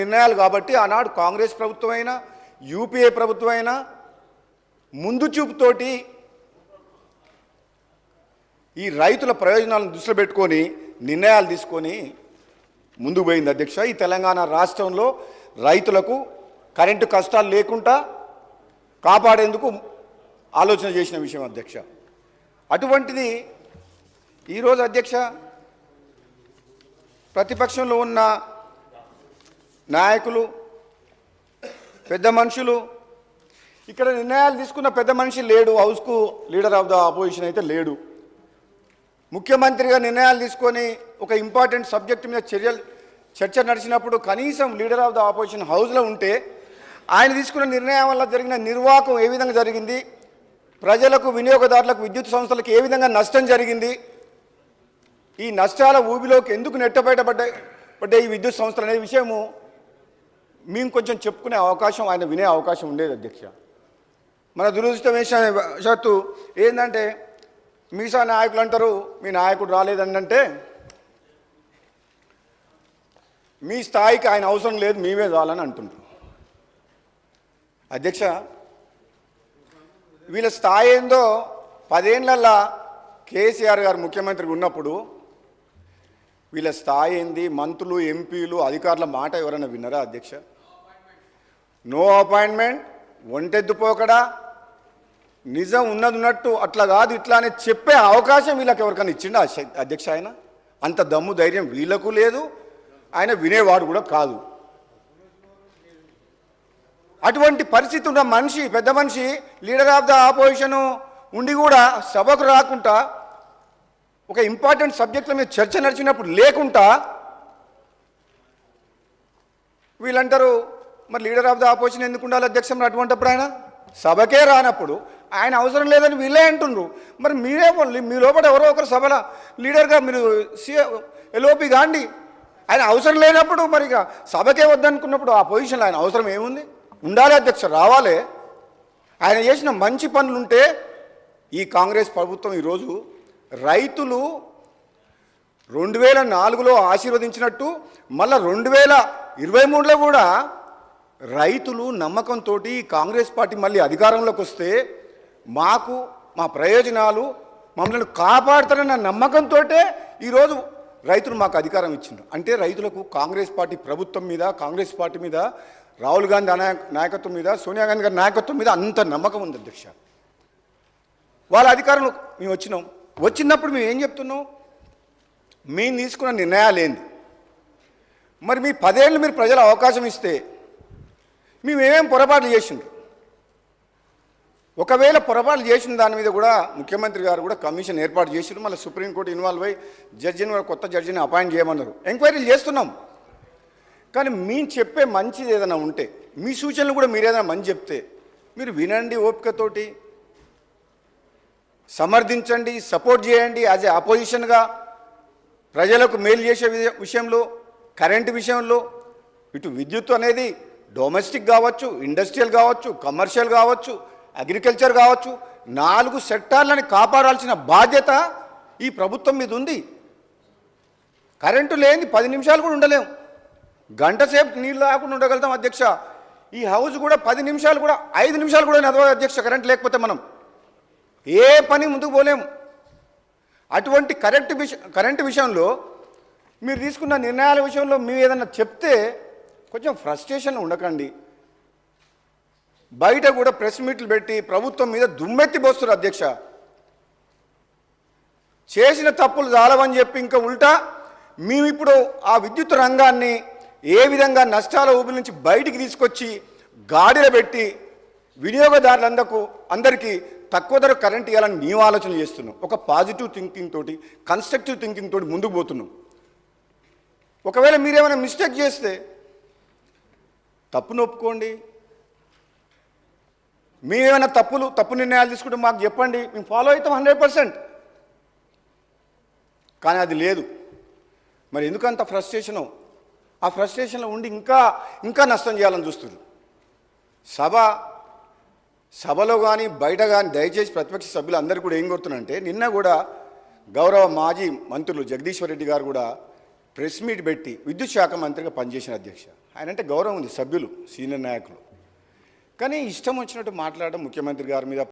నిర్ణయాలు కాబట్టి ఆనాడు కాంగ్రెస్ ప్రభుత్వమైనా యూపీఏ ప్రభుత్వమైనా ముందు చూపుతోటి ఈ రైతుల ప్రయోజనాలను దృష్టిలో పెట్టుకొని నిర్ణయాలు తీసుకొని ముందుకు పోయింది అధ్యక్ష. ఈ తెలంగాణ రాష్ట్రంలో రైతులకు కరెంటు కష్టాలు లేకుండా కాపాడేందుకు ఆలోచన చేసిన విషయం అధ్యక్ష. అటువంటిది ఈరోజు అధ్యక్ష ప్రతిపక్షంలో ఉన్న నాయకులు పెద్ద మనుషులు ఇక్కడ నిర్ణయాలు తీసుకున్న పెద్ద మనిషి లేడు, హౌస్కు లీడర్ ఆఫ్ ద అపోజిషన్ అయితే లేడు. ముఖ్యమంత్రిగా నిర్ణయాలు తీసుకొని ఒక ఇంపార్టెంట్ సబ్జెక్టు మీద చర్చ నడిచినప్పుడు కనీసం లీడర్ ఆఫ్ ద ఆపోజిషన్ హౌస్లో ఉంటే ఆయన తీసుకున్న నిర్ణయం వల్ల జరిగిన నిర్వాహకం ఏ విధంగా జరిగింది, ప్రజలకు వినియోగదారులకు విద్యుత్ సంస్థలకు ఏ విధంగా నష్టం జరిగింది, ఈ నష్టాల ఊబిలోకి ఎందుకు నెట్టబయటపడ్డాయి ఈ విద్యుత్ సంస్థలు అనే విషయము మేము కొంచెం చెప్పుకునే అవకాశం ఆయన వినే అవకాశం ఉండేది అధ్యక్ష. మన దురదృష్టవశాత్తు ఏంటంటే మీసా నాయకులు అంటారు మీ నాయకుడు రాలేదంటే మీ స్థాయికి ఆయన అవసరం లేదు మేమే చాలని అంటుంటారు అధ్యక్ష. వీళ్ళ స్థాయి ఏందో 10 ఏళ్లల్లా కేసీఆర్ గారు ముఖ్యమంత్రిగా ఉన్నప్పుడు వీళ్ళ స్థాయి ఏంది, మంత్రులు ఎంపీలు అధికారుల మాట ఎవరైనా విన్నారా అధ్యక్ష? నో అపాయింట్మెంట్, ఒంటెద్దుపోకడా, నిజం ఉన్నట్టు అట్లా కాదు ఇట్లా అని చెప్పే అవకాశం వీళ్ళకి ఎవరికైనా ఇచ్చిండా అధ్యక్ష? ఆయన అంత దమ్ము ధైర్యం వీళ్ళకు లేదు, ఆయన వినేవాడు కూడా కాదు. అటువంటి పరిస్థితి ఉన్న మనిషి, పెద్ద మనిషి, లీడర్ ఆఫ్ ద ఆపోజిషను ఉండి కూడా సభకు రాకుండా ఒక ఇంపార్టెంట్ సబ్జెక్టుల మీద చర్చ నడిచినప్పుడు లేకుండా వీళ్ళంటారు మరి లీడర్ ఆఫ్ ద ఆపోజిషన్ ఎందుకు ఉండాలి అధ్యక్ష? మరి అటువంటిప్పుడు ఆయన సభకే రానప్పుడు ఆయన అవసరం లేదని వీళ్ళే అంటున్నారు. మరి మీరే మీ లోపల ఎవరో ఒకరు సభలో లీడర్గా మీరు ఎల్ఓపి కాండి. ఆయన అవసరం లేనప్పుడు మరి ఇక సభకే వద్దనుకున్నప్పుడు ఆ పొజిషన్లో ఆయన అవసరం ఏముంది? ఉండాలి అధ్యక్ష, రావాలి. ఆయన చేసిన మంచి పనులుంటే ఈ కాంగ్రెస్ ప్రభుత్వం ఈరోజు రైతులు 2004లో ఆశీర్వదించినట్టు మళ్ళీ 2023లో కూడా రైతులు నమ్మకంతో కాంగ్రెస్ పార్టీ మళ్ళీ అధికారంలోకి వస్తే మాకు మా ప్రయోజనాలు మమ్మల్ని కాపాడుతారన్న నమ్మకంతో ఈరోజు రైతులు మాకు అధికారం ఇచ్చిండ్రు. అంటే రైతులకు కాంగ్రెస్ పార్టీ ప్రభుత్వం మీద, కాంగ్రెస్ పార్టీ మీద, రాహుల్ గాంధీ నాయకత్వం మీద, సోనియా గాంధీ గారి నాయకత్వం మీద అంత నమ్మకం ఉంది అధ్యక్ష. వాళ్ళ అధికారంలో మేము వచ్చినప్పుడు మేము ఏం చెప్తున్నాం? మేము తీసుకున్న నిర్ణయాలు ఏంది? మరి మీ 10 ఏళ్ళు మీరు ప్రజల అవకాశం ఇస్తే మేమేమేం పొరపాట్లు చేసిండ్రు? ఒకవేళ పొరపాట్లు చేసిన దాని మీద కూడా ముఖ్యమంత్రి గారు కూడా కమిషన్ ఏర్పాటు చేసిండ్రు. మళ్ళీ సుప్రీంకోర్టు ఇన్వాల్వ్ అయ్యి జడ్జిని కూడా కొత్త జడ్జిని అపాయింట్ చేయమన్నారు. ఎంక్వైరీలు చేస్తున్నాం. కానీ మేము చెప్పే మంచిది ఏదైనా ఉంటే, మీ సూచనలు కూడా మీరు ఏదైనా మంచి చెప్తే మీరు వినండి, ఓపికతోటి సమర్థించండి, సపోర్ట్ చేయండి. యాజ్ ఏ అపోజిషన్గా ప్రజలకు మేలు చేసే విషయంలో, కరెంటు విషయంలో, ఇటు విద్యుత్ అనేది డొమెస్టిక్ కావచ్చు, ఇండస్ట్రియల్ కావచ్చు, కమర్షియల్ కావచ్చు, అగ్రికల్చర్ కావచ్చు, 4 సెక్టార్లని కాపాడాల్సిన బాధ్యత ఈ ప్రభుత్వం మీద ఉంది. కరెంటు లేని 10 నిమిషాలు కూడా ఉండలేము. గంట సేపు నీళ్ళు లేకుండా ఉండగలుగుతాం అధ్యక్ష. ఈ హౌస్ కూడా 10 నిమిషాలు కూడా 5 నిమిషాలు కూడా నడవదు అధ్యక్ష. కరెంట్ లేకపోతే మనం ఏ పని ముందుకు పోలేము. అటువంటి కరెంటు విషయంలో మీరు తీసుకున్న నిర్ణయాల విషయంలో మీరు ఏదన్నా చెప్తే కొంచెం ఫ్రస్ట్రేషన్ ఉండకండి. బయట కూడా ప్రెస్ మీట్లు పెట్టి ప్రభుత్వం మీద దుమ్మెత్తి పోస్తారు అధ్యక్ష. చేసిన తప్పులు చాలవని చెప్పి ఇంకా ఉల్టా మేము ఇప్పుడు ఆ విద్యుత్ రంగాన్ని ఏ విధంగా నష్టాల ఊబి నుంచి బయటికి తీసుకొచ్చి గాడిలో పెట్టి వినియోగదారులందరికీ తక్కువ ధర కరెంట్ ఇవ్వాలని మేము ఆలోచన చేస్తున్నాం. ఒక పాజిటివ్ థింకింగ్ తోటి, కన్స్ట్రక్టివ్ థింకింగ్ తోటి ముందుకు పోతున్నాం. ఒకవేళ మీరేమైనా మిస్టేక్ చేస్తే తప్పును ఒప్పుకోండి. మేమేమైనా తప్పు నిర్ణయాలు తీసుకుంటే మాకు చెప్పండి, మేము ఫాలో అవుతాం 100%. కానీ అది లేదు. మరి ఎందుకంత ఫ్రస్ట్రేషను? ఆ ఫ్రస్ట్రేషన్లో ఉండి ఇంకా నష్టం చేయాలని చూస్తున్నారు. సభలో కానీ బయట కానీ దయచేసి ప్రతిపక్ష సభ్యులు అందరూ కూడా ఏం కోరుతున్నారంటే, నిన్న కూడా గౌరవ మాజీ మంత్రులు జగదీశ్వర్ రెడ్డి గారు కూడా ప్రెస్ మీట్ పెట్టి విద్యుత్ శాఖ మంత్రిగా పనిచేసిన అధ్యక్ష. ఆయన అంటే గౌరవం ఉంది, సభ్యులు, సీనియర్ నాయకులు. కానీ ఇష్టం వచ్చినట్టు మాట్లాడడం ముఖ్యమంత్రి గారి మీద